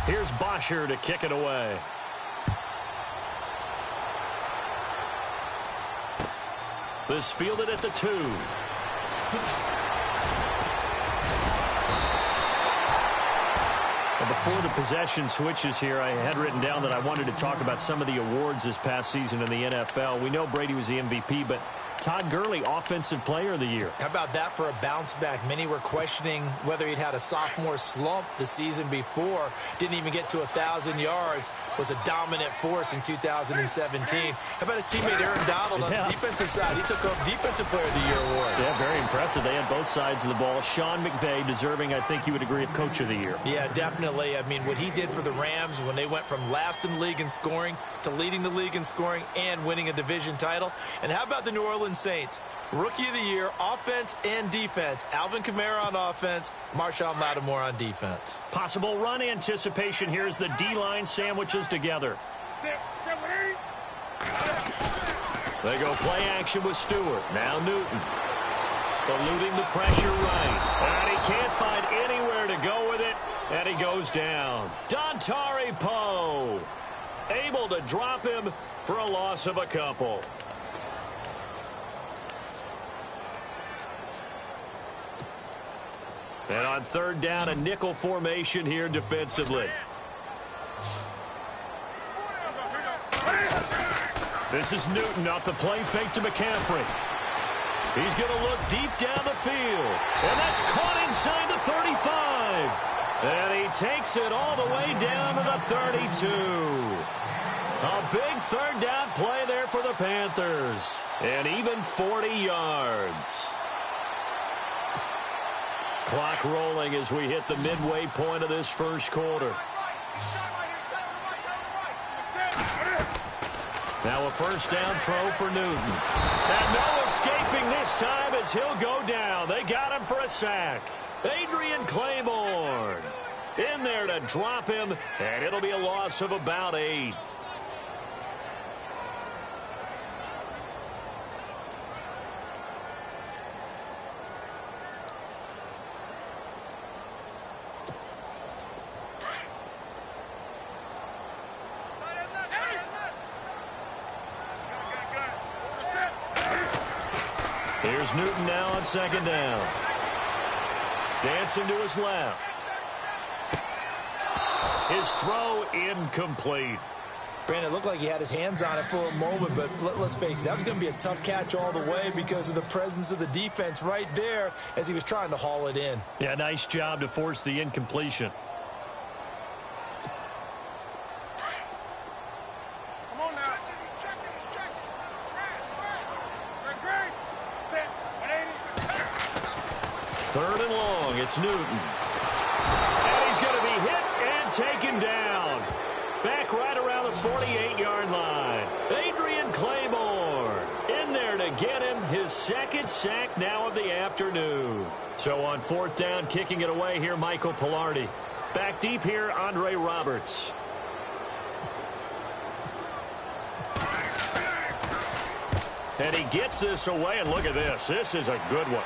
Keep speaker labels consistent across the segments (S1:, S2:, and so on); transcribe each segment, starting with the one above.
S1: Here's Bosher to kick it away. This fielded at the 2. Before the possession switches here, I had written down that I wanted to talk about some of the awards this past season in the NFL. We know Brady was the MVP, but Todd Gurley, Offensive Player of the Year.
S2: How about that for a bounce back? Many were questioning whether he'd had a sophomore slump the season before. Didn't even get to 1,000 yards. Was a dominant force in 2017. How about his teammate Aaron Donald on the defensive side? He took home Defensive Player of the Year award.
S1: Yeah, very impressive. They had both sides of the ball. Sean McVay deserving, I think you would agree, of Coach of the Year.
S2: Yeah, definitely. I mean, what he did for the Rams when they went from last in the league in scoring to leading the league in scoring and winning a division title. And how about the New Orleans Saints? Rookie of the Year, offense and defense. Alvin Kamara on offense, Marshawn Lattimore on defense.
S1: Possible run anticipation. Here's the D-line sandwiches together. They go play action with Stewart. Now Newton. Eluding the pressure right. And he can't find anywhere to go with it. And he goes down. Dontari Poe. Able to drop him for a loss of a couple. And on third down, a nickel formation here defensively. This is Newton off the play fake to McCaffrey. He's going to look deep down the field. And that's caught inside the 35. And he takes it all the way down to the 32. A big third down play there for the Panthers. And even 40 yards. Clock rolling as we hit the midway point of this first quarter. Now a first down throw for Newton. And no escaping this time as he'll go down. They got him for a sack. Adrian Claiborne in there to drop him, and it'll be a loss of about 8. Here's Newton now on second down. Dancing to his left. His throw incomplete.
S2: Brandon, it looked like he had his hands on it for a moment, but let's face it, that was going to be a tough catch all the way because of the presence of the defense right there as he was trying to haul it in.
S1: Yeah, nice job to force the incompletion. Third and long, it's Newton. And he's going to be hit and taken down. Back right around the 48-yard line. Adrian Claiborne in there to get him his second sack now of the afternoon. So on fourth down, kicking it away here, Michael Pilardi. Back deep here, Andre Roberts. And he gets this away, and look at this. This is a good one.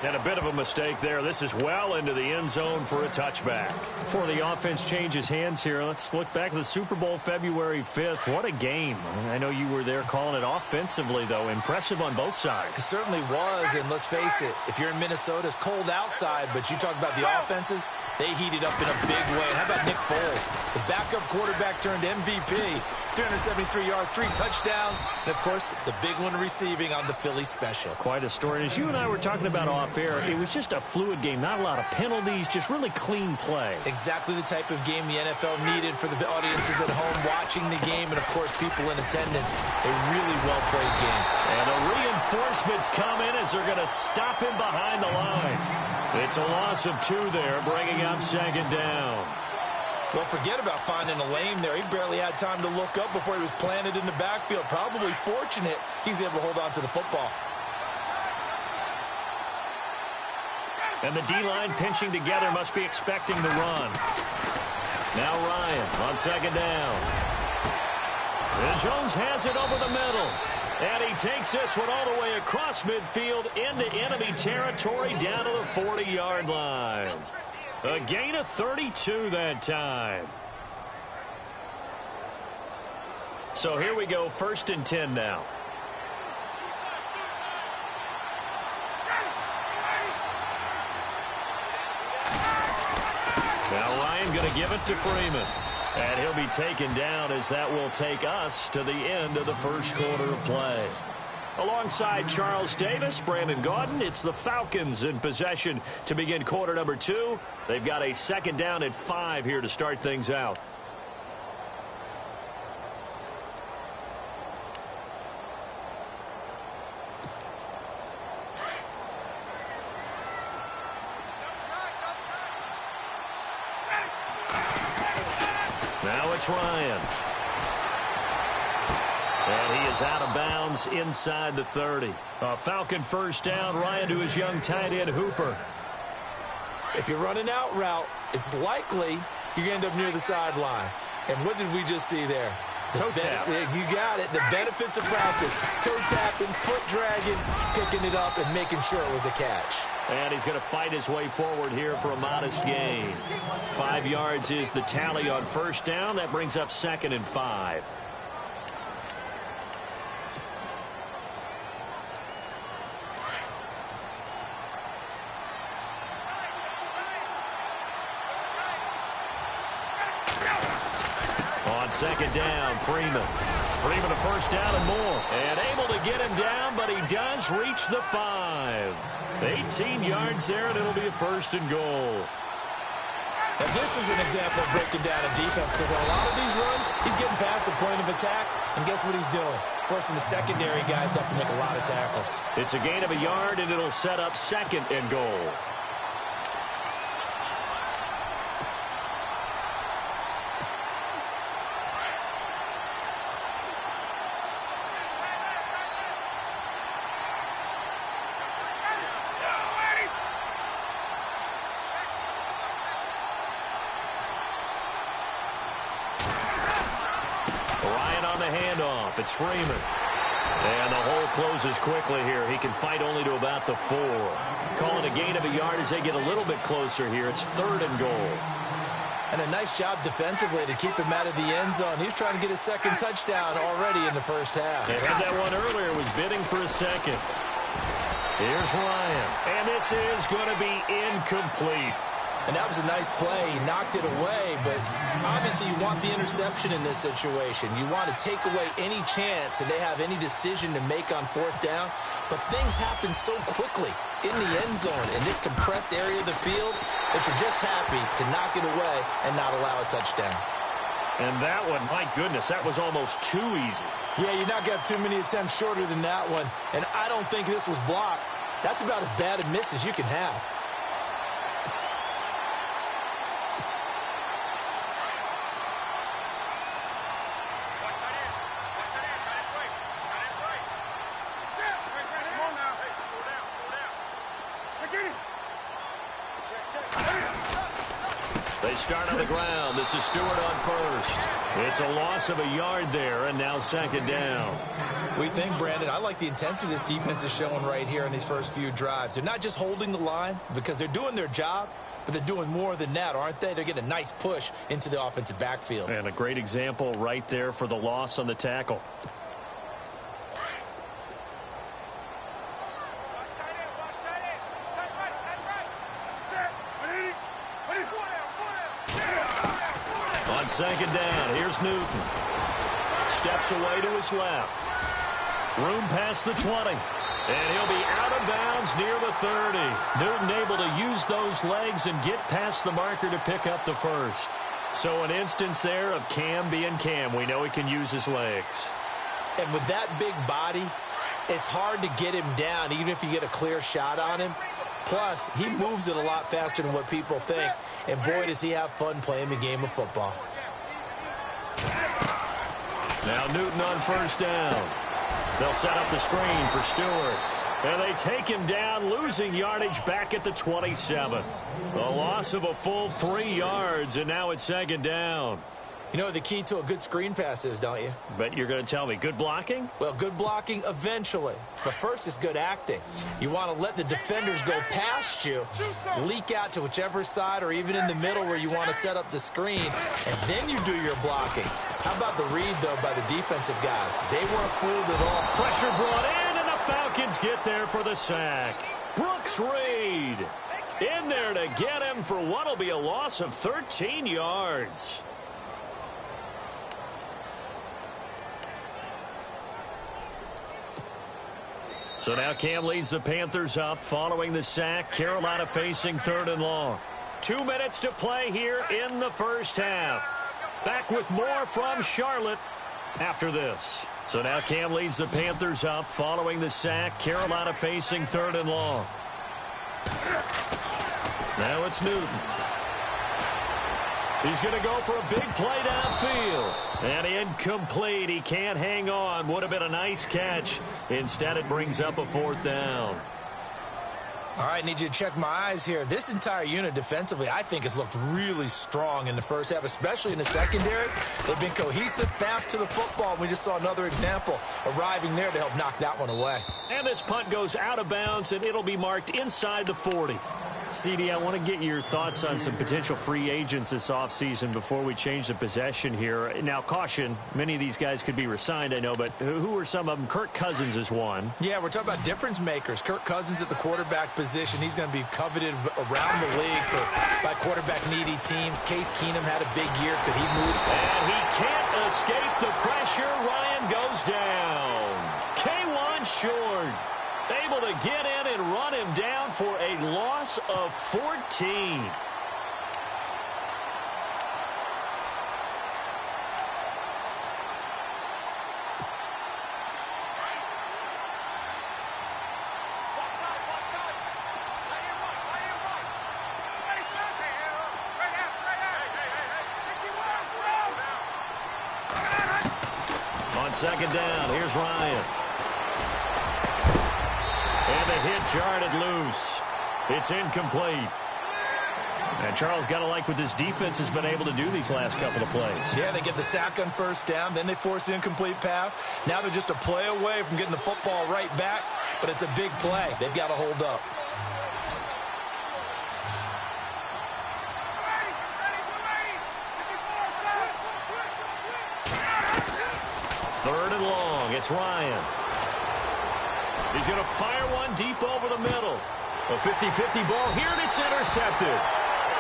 S1: And a bit of a mistake there. This is well into the end zone for a touchback. Before the offense changes hands here, let's look back to the Super Bowl February 5th. What a game. I know you were there calling it offensively, though. Impressive on both sides.
S2: It certainly was, and let's face it, if you're in Minnesota, it's cold outside, but you talk about the offenses, they heated up in a big way. And how about Nick Foles? The backup quarterback turned MVP. 373 yards, 3 touchdowns, and, of course, the big one receiving on the Philly special.
S1: Quite a story. As you and I were talking about off-air, it was just a fluid game. Not a lot of penalties, just really clean play.
S2: Exactly the type of game the NFL needed for the audiences at home watching the game and, of course, people in attendance. A really well-played game.
S1: And the reinforcements come in as they're going to stop him behind the line. It's a loss of 2 there, bringing up second down.
S2: Well, forget about finding a lane there. He barely had time to look up before he was planted in the backfield. Probably fortunate he was able to hold on to the football.
S1: And the D-line pinching together, must be expecting the run. Now Ryan on second down. And Jones has it over the middle. And he takes this one all the way across midfield into enemy territory down to the 40-yard line. A gain of 32 that time. So here we go, 1st and 10 now. Now Ryan going to give it to Freeman. And he'll be taken down as that will take us to the end of the first quarter of play. Alongside Charles Davis, Brandon Gaudin, it's the Falcons in possession to begin quarter number 2. They've got a 2nd down and 5 here to start things out. Now it's Ryan. And he is out of bounds inside the 30. A Falcon 1st down. Ryan to his young tight end, Hooper.
S2: If you're running out route, it's likely you're going to end up near the sideline. And what did we just see there?
S1: Toe tap.
S2: You got it. The benefits of practice. Toe tapping, foot dragging, picking it up, and making sure it was a catch.
S1: And he's going to fight his way forward here for a modest gain. 5 yards is the tally on 1st down. That brings up 2nd and 5. On 2nd down, Freeman. Freeman a 1st down and more. And able to get him down, but he does reach the 5. 18 yards there, and it'll be a 1st and goal.
S2: And this is an example of breaking down a defense, because on a lot of these runs, he's getting past the point of attack, and guess what he's doing? Forcing the secondary guys to have to make a lot of tackles.
S1: It's a gain of a yard, and it'll set up 2nd and goal. It's Freeman. And the hole closes quickly here. He can fight only to about the 4. Calling a gain of a yard as they get a little bit closer here. It's 3rd and goal.
S2: And a nice job defensively to keep him out of the end zone. He was trying to get his 2nd touchdown already in the 1st half.
S1: They had that one earlier. Was bidding for a 2nd. Here's Ryan. And this is going to be incomplete.
S2: And that was a nice play. He knocked it away, but obviously you want the interception in this situation. You want to take away any chance and they have any decision to make on 4th down. But things happen so quickly in the end zone in this compressed area of the field that you're just happy to knock it away and not allow a touchdown.
S1: And that one, my goodness, that was almost too easy.
S2: Yeah, you're not going to have too many attempts shorter than that one. And I don't think this was blocked. That's about as bad a miss as you can have.
S1: They start on the ground. This is Stewart on 1st. It's a loss of a yard there, and now 2nd down.
S2: We think, Brandon, I like the intensity this defense is showing right here in these first few drives. They're not just holding the line because they're doing their job, but they're doing more than that, aren't they? They're getting a nice push into the offensive backfield.
S1: And a great example right there for the loss on the tackle. On 2nd down, here's Newton. Steps away to his left. Room past the 20. And he'll be out of bounds near the 30. Newton able to use those legs and get past the marker to pick up the 1st. So an instance there of Cam being Cam. We know he can use his legs.
S2: And with that big body, it's hard to get him down even if you get a clear shot on him. Plus, he moves it a lot faster than what people think. And boy, does he have fun playing the game of football.
S1: Now Newton on 1st down. They'll set up the screen for Stewart. And they take him down, losing yardage back at the 27. A loss of a full 3 yards, and now it's 2nd down.
S2: You know what the key to a good screen pass is, don't you?
S1: But you're going to tell me, good blocking?
S2: Well, good blocking eventually. But first is good acting. You want to let the defenders go past you, leak out to whichever side or even in the middle where you want to set up the screen, and then you do your blocking. How about the read, though, by the defensive guys? They weren't fooled at all.
S1: Pressure brought in, and the Falcons get there for the sack. Brooks Reed in there to get him for what will be a loss of 13 yards. So now Cam leads the Panthers up following the sack. Carolina facing 3rd and long. 2 minutes to play here in the first half. Back with more from Charlotte after this. So now Cam leads the Panthers up following the sack. Carolina facing 3rd and long. Now it's Newton. He's going to go for a big play downfield. And incomplete. He can't hang on. Would have been a nice catch. Instead, it brings up a 4th down.
S2: All right, need you to check my eyes here. This entire unit defensively, I think, has looked really strong in the first half, especially in the secondary. They've been cohesive, fast to the football. We just saw another example arriving there to help knock that one away.
S1: And this punt goes out of bounds, and it'll be marked inside the 40. CD, I want to get your thoughts on some potential free agents this offseason before we change the possession here. Now, caution, many of these guys could be re-signed, I know, but who are some of them? Kirk Cousins is one.
S2: Yeah, we're talking about difference makers. Kirk Cousins at the quarterback position. He's going to be coveted around the league by quarterback-needy teams. Case Keenum had a big year. Could he move?
S1: And he can't escape the pressure. Ryan goes down. K1 short. Able to get in and run him down for a loss of 14. On 2nd down, here's Ryan. And the hit jarred it loose. It's incomplete. And Charles, got to like what this defense has been able to do these last couple of plays.
S2: Yeah, they get the sack on 1st down, then they force the incomplete pass. Now they're just a play away from getting the football right back, but it's a big play. They've got to hold up.
S1: Third and long. It's Ryan. He's going to fire one deep over the middle. A 50-50 ball here, and it's intercepted.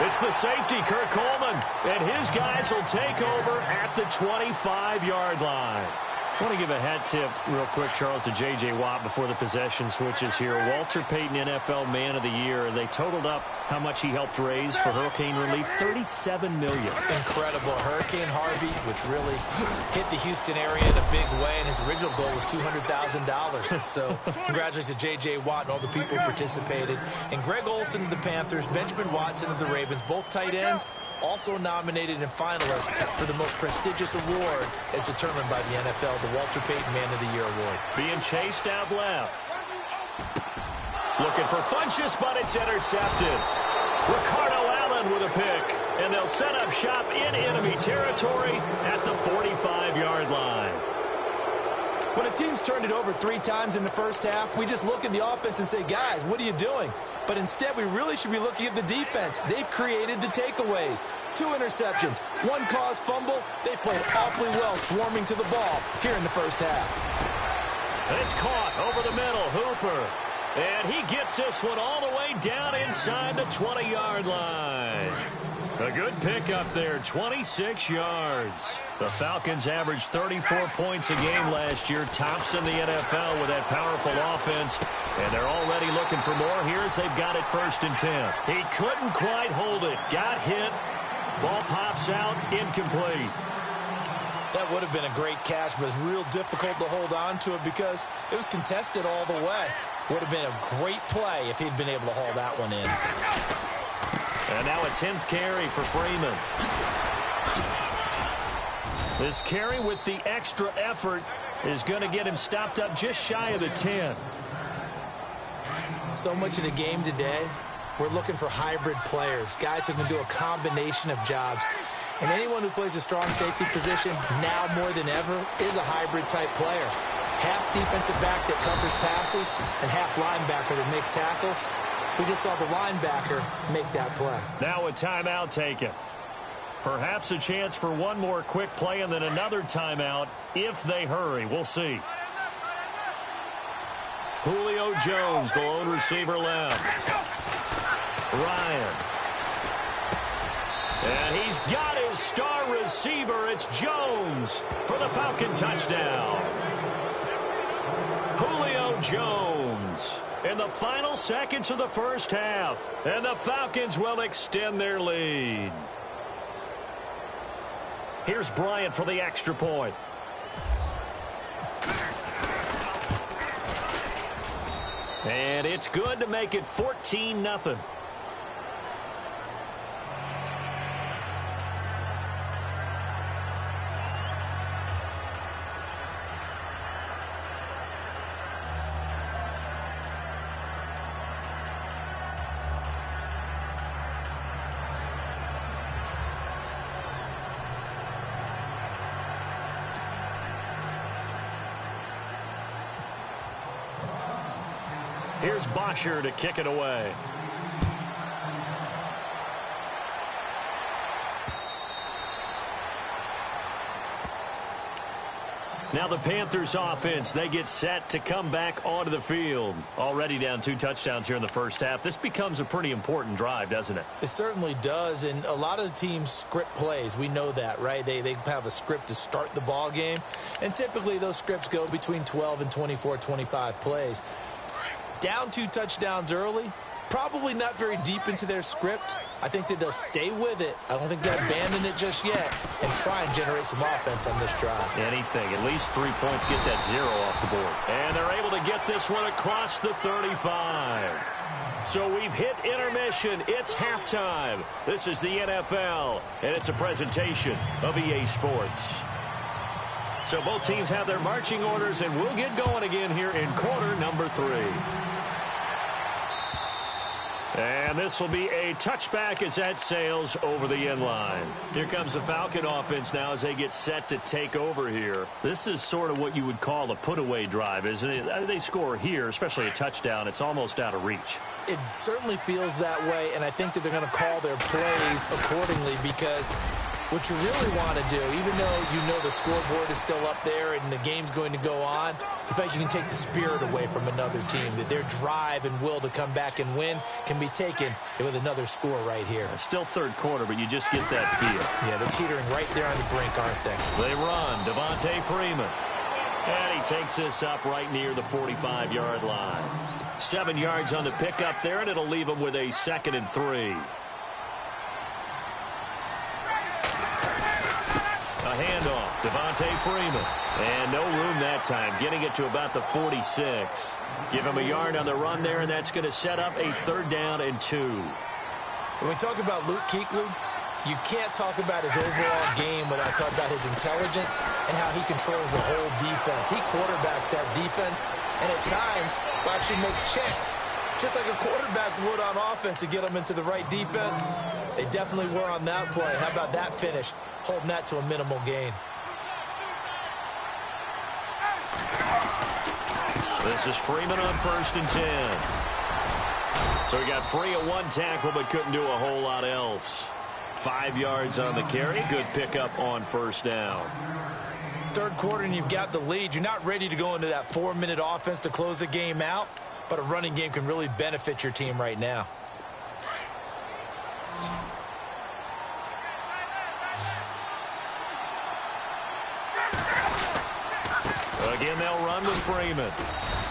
S1: It's the safety, Kurt Coleman, and his guys will take over at the 25-yard line. I want to give a hat tip real quick, Charles, to J.J. Watt before the possession switches here. Walter Payton, NFL Man of the Year. They totaled up how much he helped raise for hurricane relief, $37 million.
S2: Incredible. Hurricane Harvey, which really hit the Houston area in a big way, and his original goal was $200,000. So congratulations to J.J. Watt and all the people who participated. And Greg Olsen of the Panthers, Benjamin Watson of the Ravens, both tight ends, also nominated and finalists for the most prestigious award as determined by the NFL, the Walter Payton Man of the Year Award.
S1: Being chased out left. Looking for Funchess, but it's intercepted. Ricardo Allen with a pick, and they'll set up shop in enemy territory at the 45-yard line.
S2: When a team's turned it over 3 times in the first half, we just look at the offense and say, guys, what are you doing? But instead, we really should be looking at the defense. They've created the takeaways. 2 interceptions, 1 caused fumble. They played awfully well swarming to the ball here in the first half.
S1: It's caught over the middle, Hooper. And he gets this one all the way down inside the 20-yard line. A good pickup there, 26 yards. The Falcons averaged 34 points a game last year, tops in the NFL with that powerful offense. And they're already looking for more here as they've got it 1st and 10. He couldn't quite hold it. Got hit. Ball pops out, incomplete.
S2: That would have been a great catch, but it's real difficult to hold on to it because it was contested all the way. Would have been a great play if he'd been able to haul that one in.
S1: And now a 10th carry for Freeman. This carry with the extra effort is going to get him stopped up just shy of the 10.
S2: So much of the game today, we're looking for hybrid players, guys who can do a combination of jobs. And anyone who plays a strong safety position, now more than ever, is a hybrid-type player. Half defensive back that covers passes and half linebacker that makes tackles. We just saw the linebacker make that play. Now a timeout taken. Perhaps a chance for one more quick play and then another timeout if they hurry. We'll see. Julio Jones, the lone receiver left. Ryan. And he's got his star receiver. It's Jones for the Falcon touchdown. Julio Jones in the final seconds of the first half. And the Falcons will extend their lead. Here's Bryant for the extra point. And it's good to make it 14-0. Here's Bosher to kick it away. Now the Panthers offense, they get set to come back onto the field. Already down 2 touchdowns here in the first half. This becomes a pretty important drive, doesn't it? It certainly does, and a lot of the teams script plays. We know that, right? They have a script to start the ball game, and typically those scripts go between 12 and 24, 25 plays. Down 2 touchdowns early, probably not very deep into their script. I think that they'll stay with it. I don't think they'll abandon it just yet and try and generate some offense on this drive. Anything. At least 3 points, get that 0 off the board. And they're able to get this one across the 35. So we've hit intermission. It's halftime. This is the NFL, and it's a presentation of EA Sports. So both teams have their marching orders, and we'll get going again here in quarter number 3. And this will be a touchback as that sails over the end line. Here comes the Falcon offense now as they get set to take over here. This is sort of what you would call a put-away drive, isn't it? They score here, especially a touchdown. It's almost out of reach. It certainly feels that way, and I think that they're going to call their plays accordingly because what you really want to do, even though you know the scoreboard is still up there and the game's going to go on, in fact, you can take the spirit away from another team, that their drive and will to come back and win can be taken with another score right here. It's still third quarter, but you just get that feel. Yeah, they're teetering right there on the brink, aren't they? They run. Devontae Freeman. And he takes this up right near the 45-yard line. 7 yards on the pickup there, and it'll leave him with a 2nd and 3. A handoff, Devontae Freeman. And no room that time, getting it to about the 46. Give him a yard on the run there, and that's going to set up a 3rd down and 2. When we talk about Luke Kuechly, you can't talk about his overall game without talking about his intelligence and how he controls the whole defense. He quarterbacks that defense, and at times will actually make checks, just like a quarterback would on offense to get them into the right defense. They definitely were on that play. How about that finish? Holding that to a minimal gain. This is Freeman on 1st and 10. So he got free of 1 tackle but couldn't do a whole lot else. 5 yards on the carry. Good pickup on 1st down. Third quarter and you've got the lead. You're not ready to go into that 4-minute offense to close the game out, but a running game can really benefit your team right now. Again, they'll run with Freeman.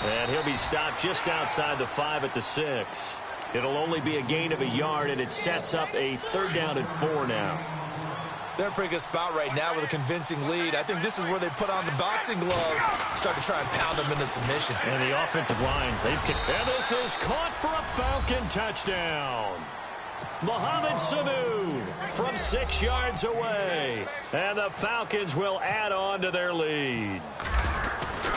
S2: And he'll be stopped just outside the 5 at the 6. It'll only be a gain of a yard, and it sets up a 3rd down and 4 now. They're in a pretty good spot right now with a convincing lead. I think this is where they put on the boxing gloves, start to try and pound them into submission. And the offensive line, they've kicked. And this is caught for a Falcon touchdown. Mohamed Sanu from 6 yards away. And the Falcons will add on to their lead.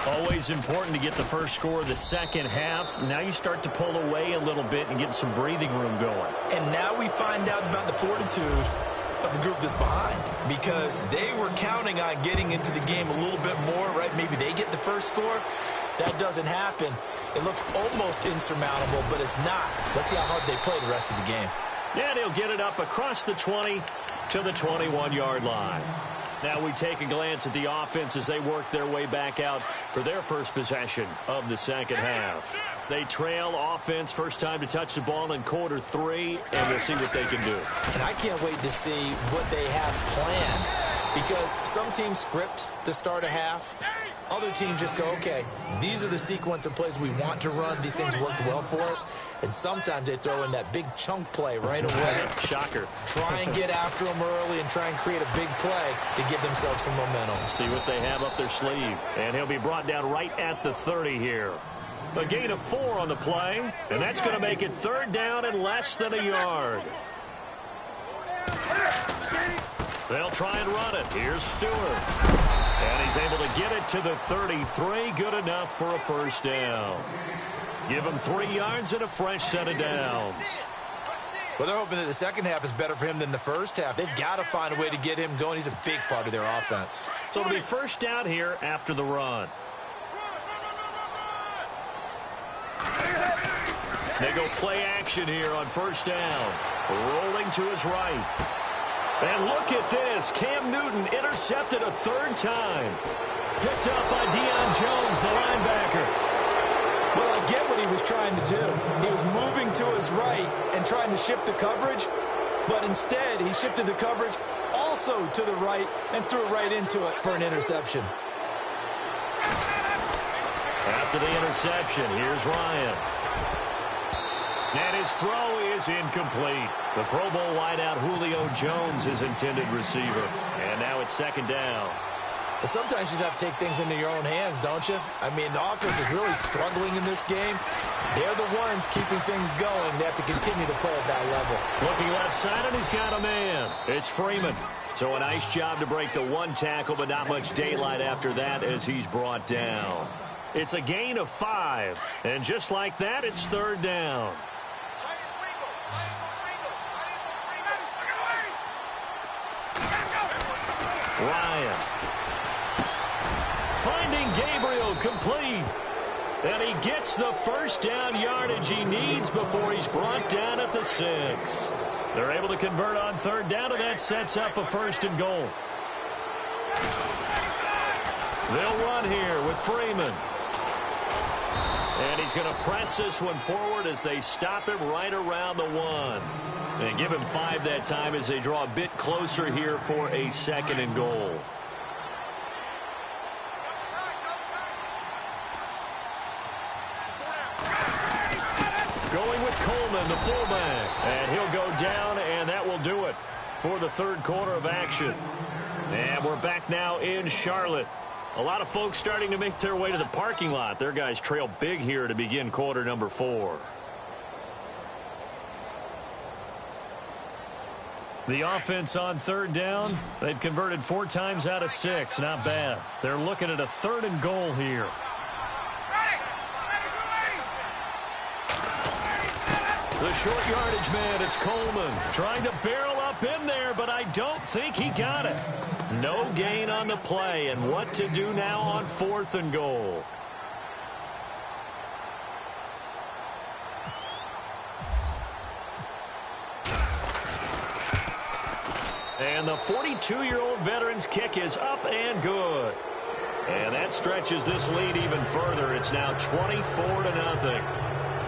S2: Always important to get the first score of the second half. Now you start to pull away a little bit and get some breathing room going. And now we find out about the fortitude of the group that's behind because they were counting on getting into the game a little bit more, right? Maybe they get the first score. That doesn't happen. It looks almost insurmountable, but it's not. Let's see how hard they play the rest of the game.
S1: And he'll get it up across the 20 to the 21-yard line. Now we take a glance at the offense as they work their way back out for their first possession of the second half. They trail offense first time to touch the ball in quarter 3, and we'll see what they can do.
S2: And I can't wait to see what they have planned because some teams script to start a half. Other teams just go, okay, these are the sequence of plays we want to run. These things worked well for us. And sometimes they throw in that big chunk play right away.
S1: Shocker.
S2: Try and get after them early and try and create a big play to give themselves some momentum.
S1: See what they have up their sleeve. And he'll be brought down right at the 30 here. A gain of 4 on the play, and that's going to make it third down and less than a yard. They'll try and run it. Here's Stewart. And he's able to get it to the 33. Good enough for a first down. Give him 3 yards and a fresh set of downs.
S2: Well, they're hoping that the second half is better for him than the first half. They've got to find a way to get him going. He's a big part of their offense.
S1: So it'll be first down here after the run. They go play action here on first down. Rolling to his right. And look at this. Cam Newton intercepted a 3rd time. Picked up by Deion Jones, the linebacker.
S2: Well, I get what he was trying to do. He was moving to his right and trying to shift the coverage. But instead, he shifted the coverage also to the right and threw it right into it for an interception.
S1: After the interception, here's Ryan. And his throw is incomplete. The Pro Bowl wideout Julio Jones is intended receiver. And now it's second down.
S2: Well, sometimes you just have to take things into your own hands, don't you? I mean, the offense is really struggling in this game. They're the ones keeping things going. They have to continue to play at that level.
S1: Looking left side, and he's got a man. It's Freeman. So a nice job to break the 1 tackle, but not much daylight after that as he's brought down. It's a gain of 5. And just like that, it's third down. Ryan. Finding Gabriel complete. And he gets the first down yardage he needs before he's brought down at the 6. They're able to convert on third down, and that sets up a 1st and goal. They'll run here with Freeman. And he's going to press this one forward as they stop him right around the 1. And give him 5 that time as they draw a bit closer here for a 2nd and goal. Going with Coleman, the fullback. And he'll go down, and that will do it for the 3rd quarter of action. And we're back now in Charlotte. A lot of folks starting to make their way to the parking lot. Their guys trail big here to begin quarter number 4. The offense on third down, they've converted 4 times out of 6. Not bad. They're looking at a 3rd and goal here. The short yardage man, it's Coleman. Trying to barrel up in there, but I don't think he got it. No gain on the play, and what to do now on 4th and goal. And the 42-year-old veteran's kick is up and good. And that stretches this lead even further. It's now 24-0.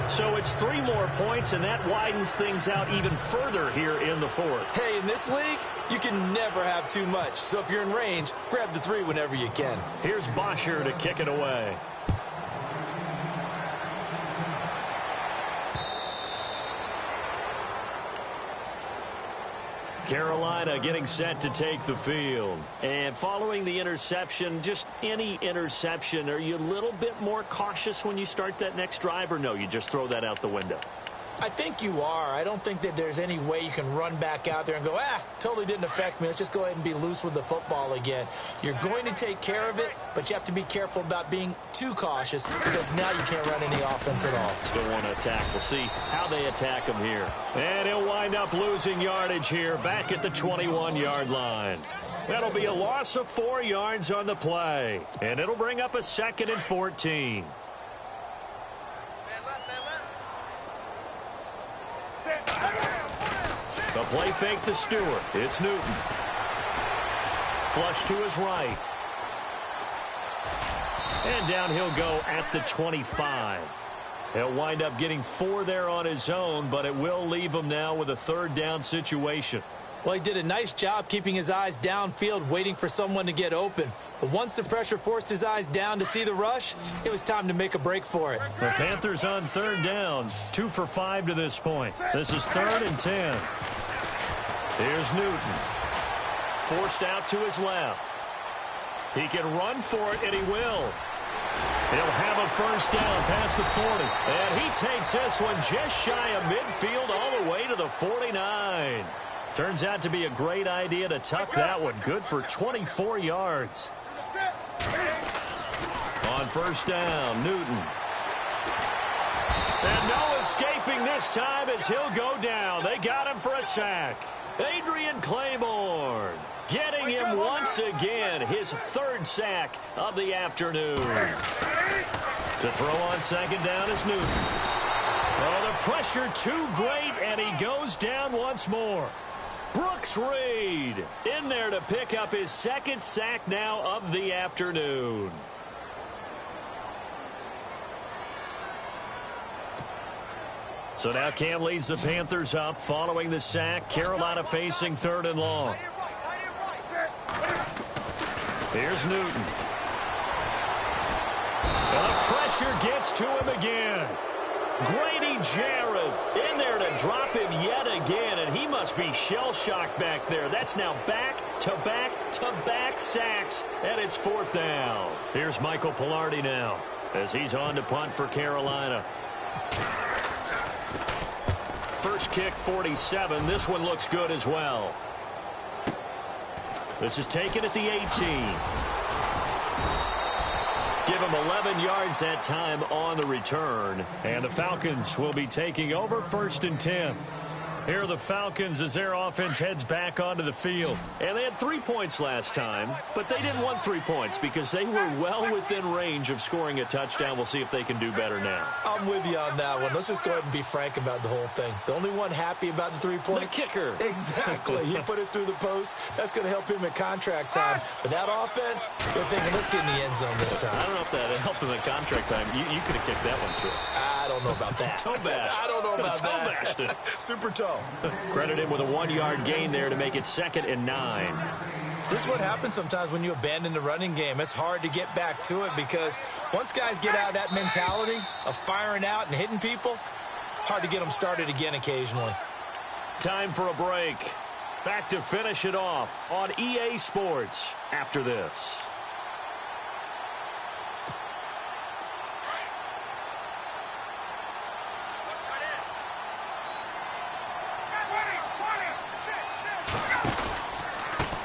S1: So it's 3 more points, and that widens things out even further here in the 4th.
S2: Hey, in this league, you can never have too much. So if you're in range, grab the 3 whenever you can.
S1: Here's Bosher to kick it away. Carolina getting set to take the field. And following the interception, just any interception, are you a little bit more cautious when you start that next drive, or no, you just throw that out the window?
S2: I think you are. I don't think that there's any way you can run back out there and go, totally didn't affect me. Let's just go ahead and be loose with the football again. You're going to take care of it, but you have to be careful about being too cautious because now you can't run any offense at all.
S1: Still want to attack. We'll see how they attack him here. And he'll wind up losing yardage here back at the 21-yard line. That'll be a loss of 4 yards on the play. And it'll bring up a 2nd and 14. The play fake to Stewart. It's Newton. Flush to his right. And down he'll go at the 25. He'll wind up getting 4 there on his own, but it will leave him now with a 3rd down situation.
S2: Well, he did a nice job keeping his eyes downfield, waiting for someone to get open. But once the pressure forced his eyes down to see the rush, it was time to make a break for it.
S1: The Panthers on 3rd down, 2 for 5 to this point. This is 3rd and 10. Here's Newton. Forced out to his left. He can run for it, and he will. He'll have a 1st down past the 40. And he takes this one just shy of midfield all the way to the 49. Turns out to be a great idea to tuck that one. Good for 24 yards. On 1st down, Newton. And no escaping this time as he'll go down. They got him for a sack. Adrian Claiborne getting him once again, his 3rd sack of the afternoon. To throw on 2nd down is Newton. Oh, the pressure too great, and he goes down once more. Brooks Reed in there to pick up his 2nd sack now of the afternoon. So now Cam leads the Panthers up following the sack. Carolina facing 3rd and long. Here's Newton. The pressure gets to him again. Grady Jarrett in there to drop him yet again, and he must be shell-shocked back there. That's now back-to-back-to-back sacks, and it's 4th down. Here's Michael Pilardi now as he's on to punt for Carolina. First kick, 47. This one looks good as well. This is taken at the 18. Give him 11 yards that time on the return. And the Falcons will be taking over 1st and 10. Here are the Falcons as their offense heads back onto the field. And they had 3 points last time, but they didn't want 3 points because they were well within range of scoring a touchdown. We'll see if they can do better now.
S2: I'm with you on that one. Let's just go ahead and be frank about the whole thing. The only one happy about the 3-point?
S1: The kicker.
S2: Exactly. He put it through the post. That's going to help him at contract time. But that offense, they're thinking, let's get in the end zone this time.
S1: I don't know if that helped him at contract time. You could have kicked that one through.
S2: I don't know about that.
S1: Toe bash.
S2: I don't know about that.
S1: Toe bashed it.
S2: Super toe.
S1: Credit him with a 1-yard gain there to make it 2nd and 9.
S2: This is what happens sometimes when you abandon the running game. It's hard to get back to it because once guys get out of that mentality of firing out and hitting people, hard to get them started again occasionally.
S1: Time for a break. Back to finish it off on EA Sports after this.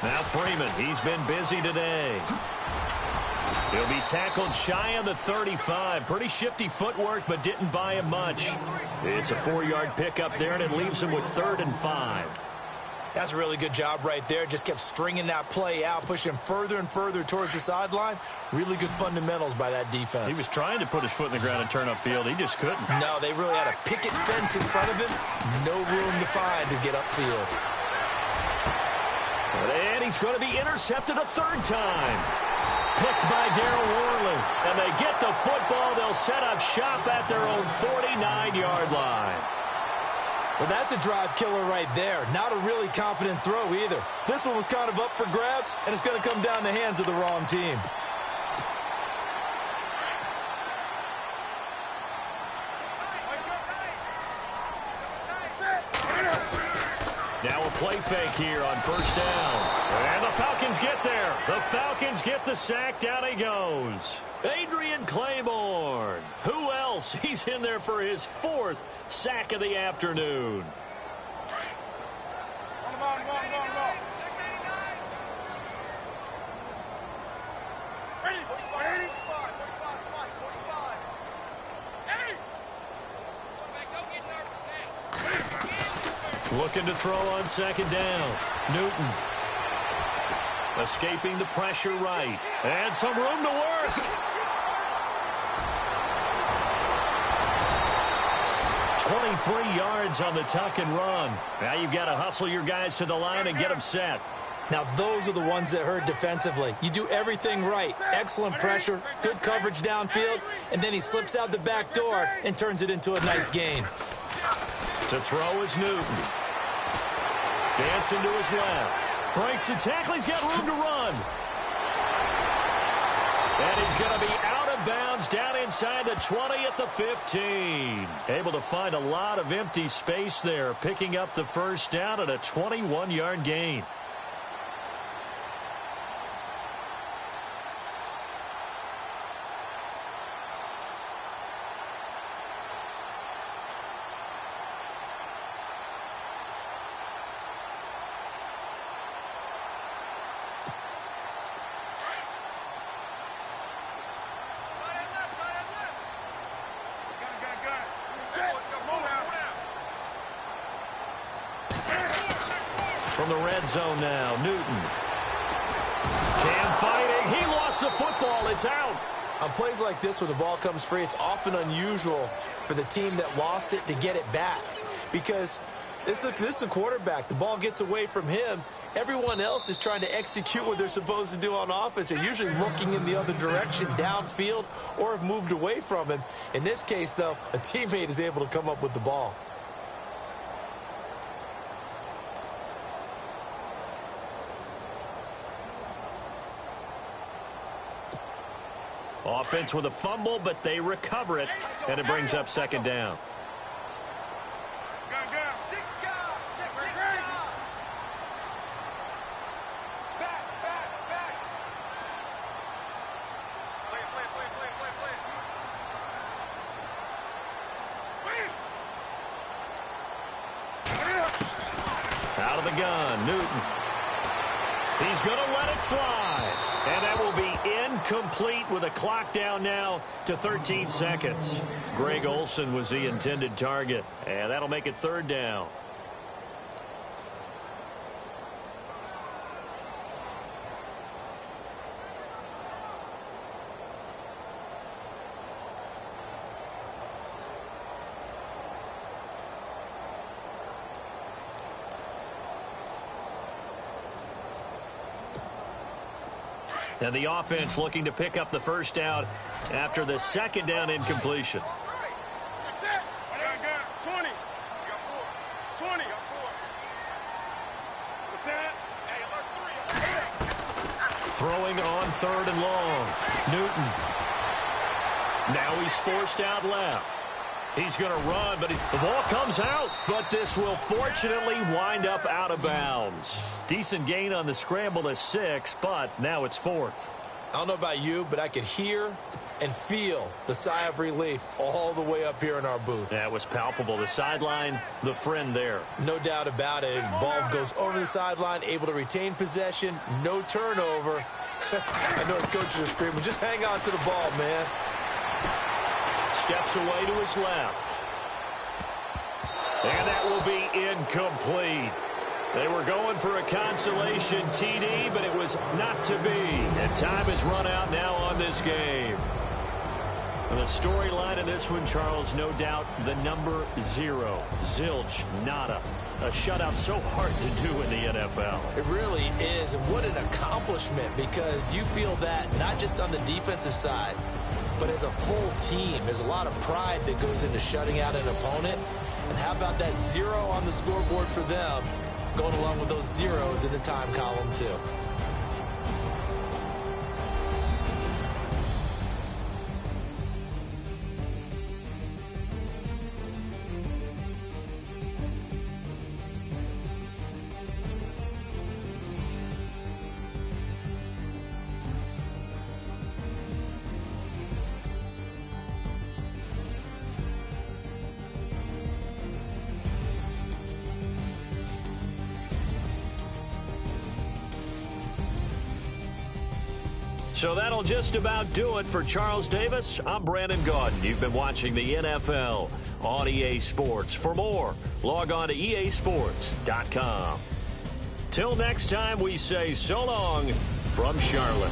S1: Now Freeman, he's been busy today. He'll be tackled shy of the 35. Pretty shifty footwork, but didn't buy him much. It's a 4-yard pickup there, and it leaves him with 3rd and 5.
S2: That's a really good job right there. Just kept stringing that play out, pushing him further and further towards the sideline. Really good fundamentals by that defense.
S1: He was trying to put his foot in the ground and turn upfield. He just couldn't.
S2: No, they really had a picket fence in front of him. No room to find to get upfield.
S1: And he's going to be intercepted a 3rd time. Picked by Darryl Worley. And they get the football. They'll set up shop at their own 49-yard line.
S2: Well, that's a drive killer right there. Not a really confident throw either. This one was kind of up for grabs, and it's going to come down the hands of the wrong team.
S1: Now a play fake here on first down. And the Falcons get there. The Falcons get the sack. Down he goes. Adrian Claiborne. Who else? He's in there for his 4th sack of the afternoon. Looking to throw on second down. Newton. Escaping the pressure right. And some room to work. 23 yards on the tuck and run. Now you've got to hustle your guys to the line and get them set.
S2: Now those are the ones that hurt defensively. You do everything right. Excellent pressure, good coverage downfield, and then he slips out the back door and turns it into a nice gain.
S1: To throw is Newton. Dancing to his left. Breaks the tackle. He's got room to run. And he's going to be out of bounds down inside the 20 at the 15. Able to find a lot of empty space there, picking up the first down at a 21-yard gain. From the red zone now, Newton. Cam fighting. He lost the football. It's out.
S2: On plays like this, when the ball comes free, it's often unusual for the team that lost it to get it back. Because this is the quarterback. The ball gets away from him. Everyone else is trying to execute what they're supposed to do on offense. They're usually looking in the other direction, downfield, or have moved away from him. In this case, though, a teammate is able to come up with the ball.
S1: Offense with a fumble, but they recover it, and it brings up second down. Out of the gun, Newton. He's going to let it fly. And that will be incomplete with a clock down now to 13 seconds. Greg Olsen was the intended target. And that'll make it third down. And the offense looking to pick up the first down after the second down incompletion. Throwing on third and long. Newton. Now he's forced out left. He's going to run, but the ball comes out. But this will fortunately wind up out of bounds. Decent gain on the scramble to 6, but now it's 4th.
S2: I don't know about you, but I could hear and feel the sigh of relief all the way up here in our booth.
S1: That was palpable. The sideline, the friend there.
S2: No doubt about it. Ball goes over the sideline, able to retain possession, no turnover. I know his coaches are screaming, just hang on to the ball, man.
S1: Steps away to his left. And that will be incomplete. They were going for a consolation TD, but it was not to be. And time has run out now on this game. And the storyline of this one, Charles, no doubt the number 0. Zilch, nada. A shutout so hard to do in the NFL.
S2: It really is, and what an accomplishment, because you feel that not just on the defensive side, but as a full team. There's a lot of pride that goes into shutting out an opponent. And how about that 0 on the scoreboard for them, going along with those zeros in the time column, too.
S1: So that'll just about do it for Charles Davis. I'm Brandon Gaudin. You've been watching the NFL on EA Sports. For more, log on to easports.com. Till next time, we say so long from Charlotte.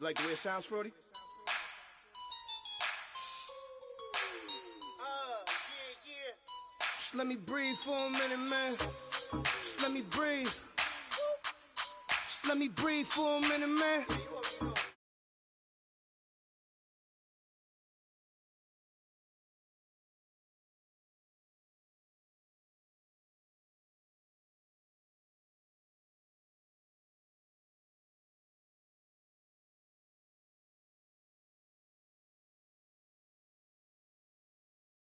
S3: Like the way it sounds, Frody? Yeah. Just let me breathe for a minute, man. Just let me breathe. Just let me breathe for a minute, man.